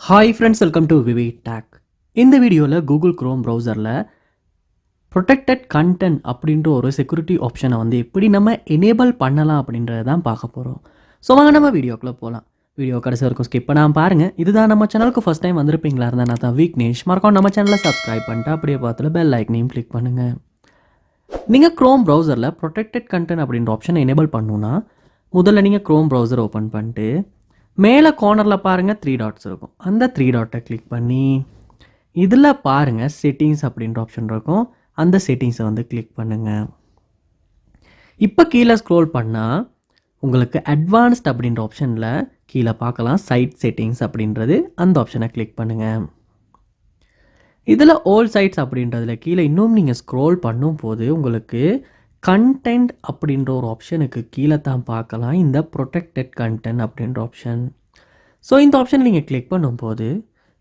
Hi friends, welcome to VV Tech. இந்த வீடியோவில் Google Chrome ப்ரௌசரில் ப்ரொடெக்டட் கண்டென்ட் அப்படின்ற ஒரு செக்யூரிட்டி ஆப்ஷனை எப்படி நம்ம எனேபிள் பண்ணலாம் அப்படின்றத தான் பார்க்க போகிறோம். ஸோ வாங்க நம்ம வீடியோக்குள்ளே போகலாம். வீடியோ கடைசி வரைக்கும் ஸ்கிப் பண்ணாமல் பாருங்கள். இதுதான் நம்ம சேனலுக்கு ஃபஸ்ட் டைம் வந்திருப்பீங்களா இருந்தால் நான் தான் விக்னேஷ். மறக்காம நம்ம சேனலை சப்ஸ்கிரைப் பண்ணிட்டு அப்படியே பார்த்துல பெல் ஐக்கனையும் கிளிக் பண்ணுங்கள். நீங்கள் க்ரோம் ப்ரௌசரில் ப்ரொடெக்டட் கண்டென்ட் அப்படின்ற ஆப்ஷனை எனேபிள் பண்ணணுன்னா முதல்ல நீங்கள் க்ரோம் ப்ரௌசர் ஓப்பன் பண்ணிட்டு மேலே கார்னரில் பாருங்கள் 3 டாட்ஸ் இருக்கும். அந்த 3 டாட்டை கிளிக் பண்ணி இதில் பாருங்கள் செட்டிங்ஸ் அப்படின்ற ஆப்ஷன் இருக்கும். அந்த செட்டிங்ஸை கிளிக் பண்ணுங்கள். இப்போ கீழே ஸ்க்ரோல் பண்ணால் உங்களுக்கு அட்வான்ஸ்ட் அப்படின்ற ஆப்ஷனில் கீழே பார்க்கலாம் சைட் செட்டிங்ஸ் அப்படின்றது. அந்த ஆப்ஷனை கிளிக் பண்ணுங்கள். இதில் ஆல் சைட்ஸ் அப்படின்றதுல கீழே இன்னும் நீங்கள் ஸ்க்ரோல் பண்ணும்போது உங்களுக்கு கண்டென்ட் அப்படின்ற ஒரு ஆப்ஷனுக்கு கீழே தான் பார்க்கலாம் இந்த ப்ரொடெக்டட் கண்டென்ட் அப்படின்ற ஆப்ஷன். ஸோ இந்த ஆப்ஷன் நீங்கள் கிளிக் பண்ணும்போது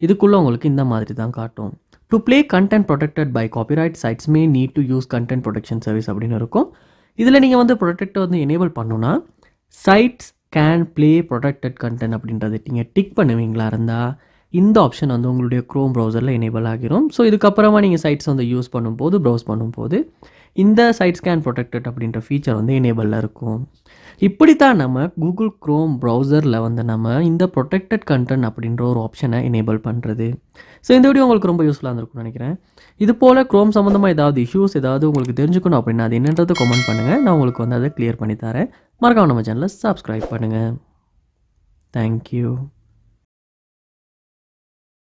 இதுக்குள்ளே உங்களுக்கு இந்த மாதிரி தான் காட்டும். To play content protected by copyright sites may need to use content protection service அப்படின்னு இருக்கும். இதில் நீங்கள் ப்ரொடெக்டை எனேபிள் பண்ணணுன்னா sites can play protected content அப்படின்றது நீங்கள் டிக் பண்ணுவீங்களா இருந்தால் இந்த ஆப்ஷன் உங்களுடைய க்ரோம் ப்ரௌசரில் எனேபிள் ஆகிரும். ஸோ இதுக்கப்புறமா நீங்கள் சைட்ஸ் யூஸ் பண்ணும்போது ப்ரௌஸ் பண்ணும்போது இந்த சைட் ஸ்கேன் ப்ரொடெக்டட் அப்படின்ற ஃபீச்சர் எனேபிளில் இருக்கும். இப்படி தான் நம்ம கூகுள் க்ரோம் ப்ரௌசரில் நம்ம இந்த ப்ரொடெக்டட் கண்டென்ட் அப்படின்ற ஒரு ஆப்ஷனை எனேபிள் பண்ணுறது. ஸோ இந்த வீடியோ உங்களுக்கு ரொம்ப யூஸ்ஃபுல்லாக இருந்திருக்கும்னு நினைக்கிறேன். இது போல் க்ரோம் சம்மந்தமாக ஏதாவது இஷ்யூஸ் ஏதாவது உங்களுக்கு தெரிஞ்சுக்கணும் அப்படின்னா அது என்னன்றது கமெண்ட் பண்ணுங்கள். நான் உங்களுக்கு அதை கிளியர் பண்ணி தரேன். மறக்காம நம்ம சேனலை சப்ஸ்கிரைப் பண்ணுங்கள். தேங்க்யூ.